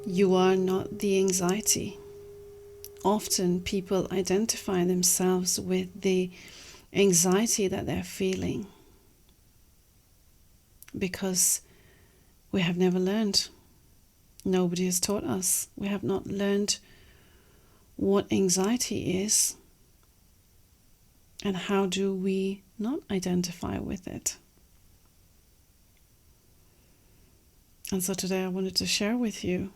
You are not the anxiety. Often people identify themselves with the anxiety that they're feeling because we have never learned. Nobody has taught us. We have not learned what anxiety is and how do we not identify with it. And so today I wanted to share with you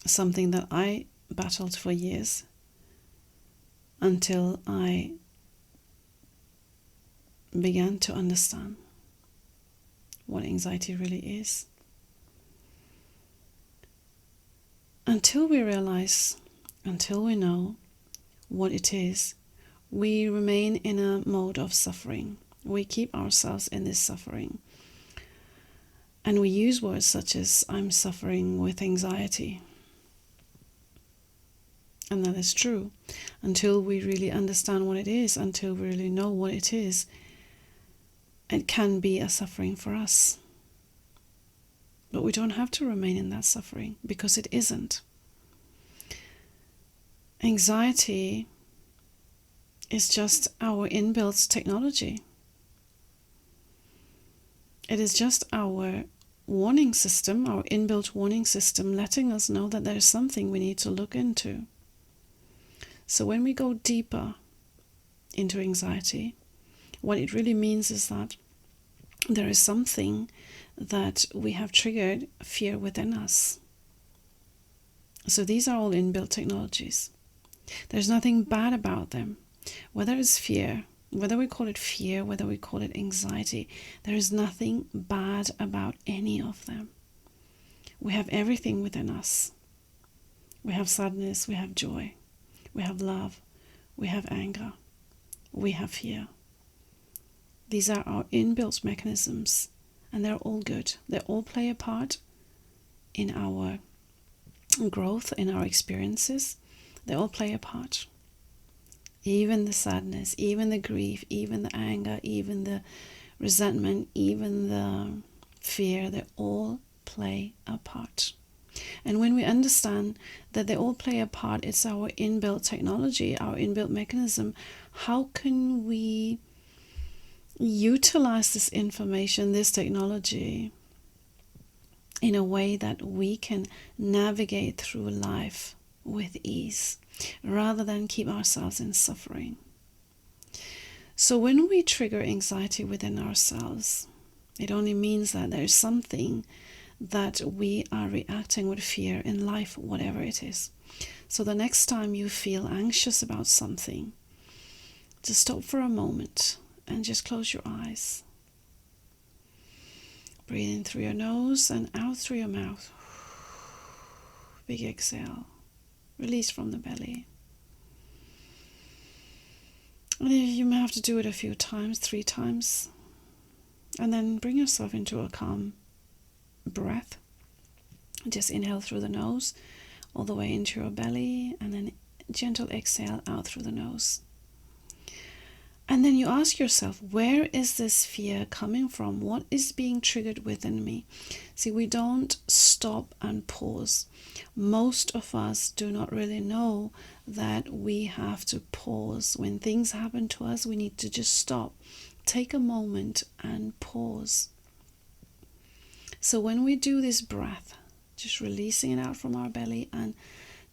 something that I battled for years until I began to understand what anxiety really is. Until we realize, until we know what it is, we remain in a mode of suffering. We keep ourselves in this suffering. And we use words such as, I'm suffering with anxiety. And that is true. Until we really understand what it is, until we really know what it is, it can be a suffering for us. But we don't have to remain in that suffering because it isn't. Anxiety is just our inbuilt technology. It is just our warning system, our inbuilt warning system, letting us know that there is something we need to look into. So when we go deeper into anxiety, what it really means is that there is something that we have triggered fear within us. So these are all inbuilt technologies. There's nothing bad about them. Whether it's fear, whether we call it fear, whether we call it anxiety, there is nothing bad about any of them. We have everything within us. We have sadness, we have joy, we have love, we have anger, we have fear. These are our inbuilt mechanisms, and they're all good. They all play a part in our growth, in our experiences. They all play a part. Even the sadness, even the grief, even the anger, even the resentment, even the fear, they all play a part. And when we understand that they all play a part, it's our inbuilt technology, our inbuilt mechanism, how can we utilize this information, this technology, in a way that we can navigate through life with ease, rather than keep ourselves in suffering? So when we trigger anxiety within ourselves, it only means that there's something that we are reacting with fear in life, whatever it is. So the next time you feel anxious about something, just stop for a moment and just close your eyes. Breathe in through your nose and out through your mouth. Big exhale. Release from the belly. And you may have to do it a few times, 3 times. And then bring yourself into a calm breath. Just inhale through the nose all the way into your belly, and then gentle exhale out through the nose. And then you ask yourself, where is this fear coming from? What is being triggered within me? See, we don't stop and pause. Most of us do not really know that we have to pause. When things happen to us, we need to just stop, take a moment and pause. So when we do this breath, just releasing it out from our belly, and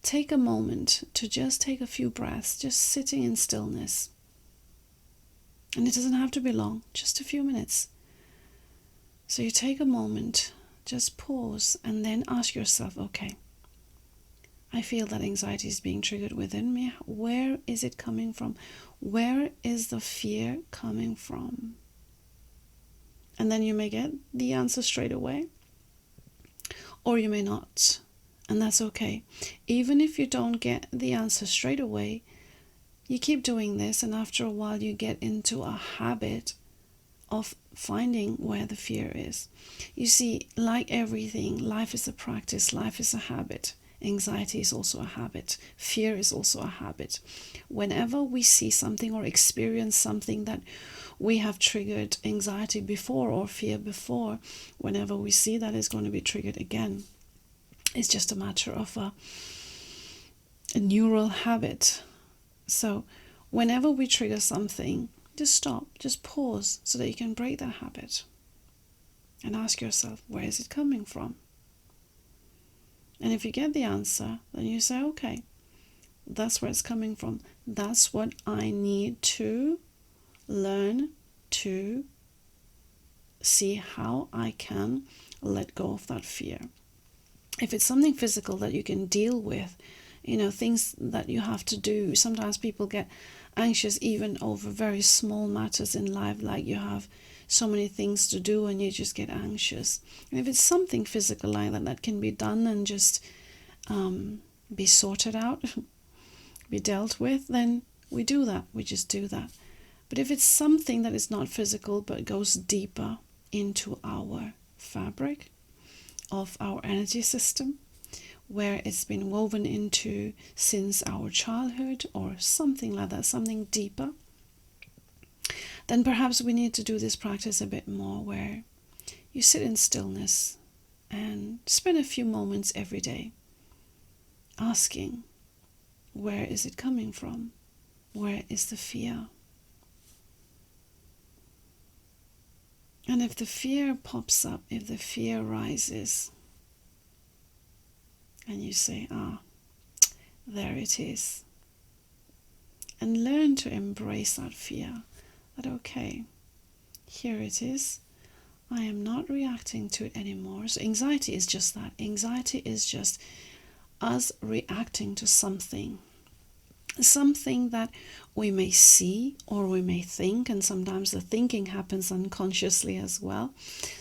take a moment to just take a few breaths, just sitting in stillness. And it doesn't have to be long, just a few minutes. So you take a moment, just pause, and then ask yourself, okay, I feel that anxiety is being triggered within me. Where is it coming from? Where is the fear coming from? And then you may get the answer straight away, or you may not. And that's okay. Even if you don't get the answer straight away, you keep doing this, and after a while you get into a habit of finding where the fear is. You see, like everything, life is a practice, life is a habit. Anxiety is also a habit. Fear is also a habit. Whenever we see something or experience something that we have triggered anxiety before or fear before, whenever we see that, it's going to be triggered again. It's just a matter of a neural habit. So whenever we trigger something, just stop, just pause so that you can break that habit and ask yourself, where is it coming from? And if you get the answer, then you say, okay, that's where it's coming from. That's what I need to learn to see how I can let go of that fear. If it's something physical that you can deal with, things that you have to do. Sometimes people get anxious even over very small matters in life, like you have so many things to do and you just get anxious. And if it's something physical like that can be done and just be sorted out, be dealt with, then we do that. We just do that. But if it's something that is not physical but goes deeper into our fabric of our energy system, where it's been woven into since our childhood or something like that, something deeper, then perhaps we need to do this practice a bit more, where you sit in stillness and spend a few moments every day asking, where is it coming from? Where is the fear? And if the fear pops up, if the fear rises, and you say, there it is. And learn to embrace that fear. That, okay, here it is. I am not reacting to it anymore. So anxiety is just that. Anxiety is just us reacting to something. Something that we may see or we may think, and sometimes the thinking happens unconsciously as well.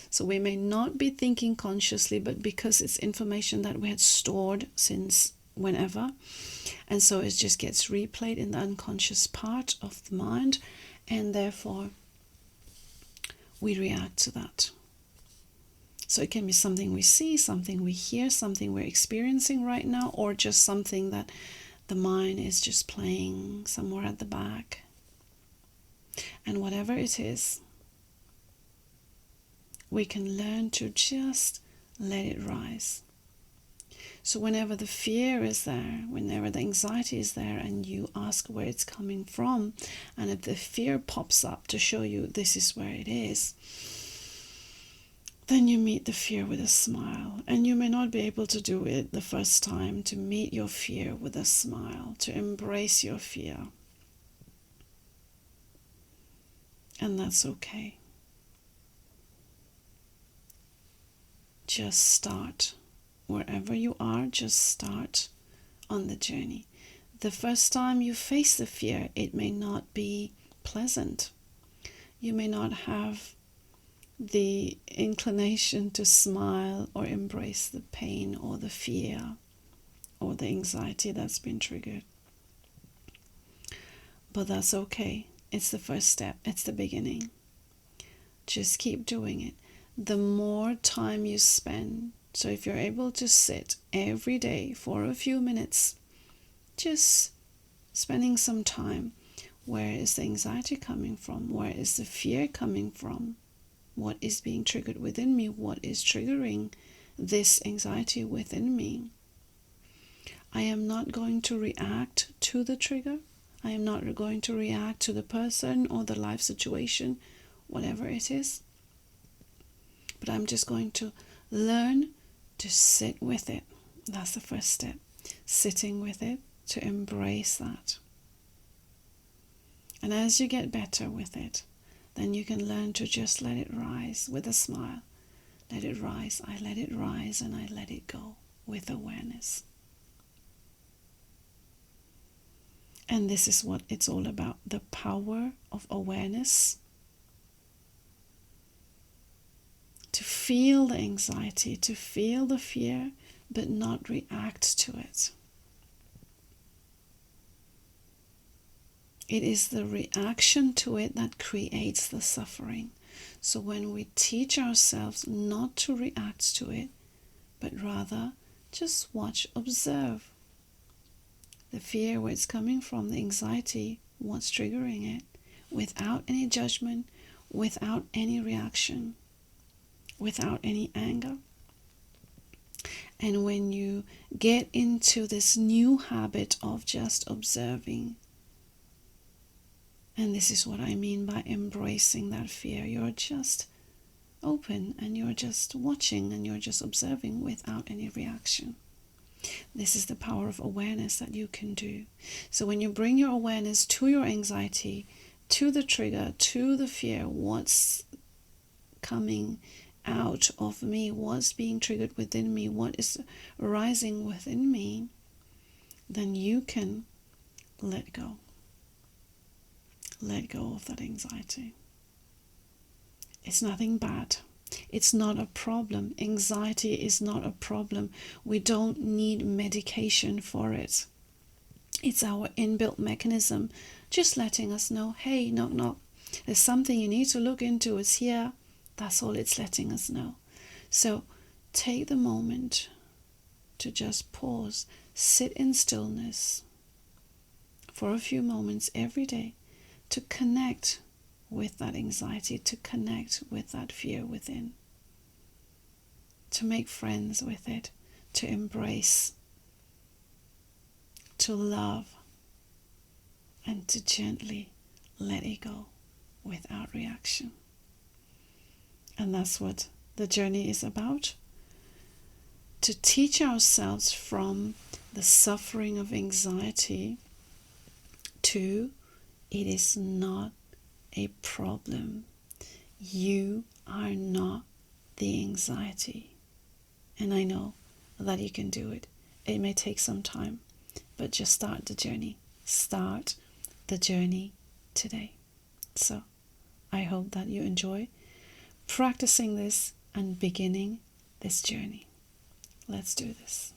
So we may not be thinking consciously, but because it's information that we had stored since whenever, and so it just gets replayed in the unconscious part of the mind, and therefore we react to that. So it can be something we see, something we hear, something we're experiencing right now, or just something that the mind is just playing somewhere at the back. And whatever it is, we can learn to just let it rise. So whenever the fear is there, whenever the anxiety is there, and you ask where it's coming from, and if the fear pops up to show you this is where it is, then you meet the fear with a smile. And you may not be able to do it the first time, to meet your fear with a smile, to embrace your fear. And that's okay. Just start. Wherever you are, just start on the journey. The first time you face the fear, it may not be pleasant. You may not have the inclination to smile or embrace the pain or the fear or the anxiety that's been triggered. But that's okay. It's the first step. It's the beginning. Just keep doing it. The more time you spend, so if you're able to sit every day for a few minutes, just spending some time, where is the anxiety coming from? Where is the fear coming from? What is being triggered within me? What is triggering this anxiety within me? I am not going to react to the trigger. I am not going to react to the person or the life situation, whatever it is. But I'm just going to learn to sit with it. That's the first step. Sitting with it, to embrace that. And as you get better with it, then you can learn to just let it rise with a smile. Let it rise. I let it rise and I let it go with awareness. And this is what it's all about. The power of awareness. To feel the anxiety, to feel the fear, but not react to it. It is the reaction to it that creates the suffering. So when we teach ourselves not to react to it, but rather Just watch, observe the fear, where it's coming from, the anxiety, what's triggering it, without any judgment, without any reaction, without any anger. And when you get into this new habit of just observing, and this is what I mean by embracing that fear, you're just open and you're just watching and you're just observing without any reaction. This is the power of awareness that you can do. So when you bring your awareness to your anxiety, to the trigger, to the fear, what's coming out of me, what's being triggered within me, what is arising within me, then you can let go. Let go of that anxiety. It's nothing bad. It's not a problem. Anxiety is not a problem. We don't need medication for it. It's our inbuilt mechanism just letting us know, hey, knock, knock. There's something you need to look into. It's here. That's all it's letting us know. So take the moment to just pause, sit in stillness for a few moments every day to connect with that anxiety, to connect with that fear within, to make friends with it, to embrace, to love, and to gently let it go without reaction. And that's what the journey is about. To teach ourselves from the suffering of anxiety to it is not a problem. You are not the anxiety. And I know that you can do it. It may take some time, but just start the journey. Start the journey today. So I hope that you enjoy practicing this and beginning this journey. Let's do this.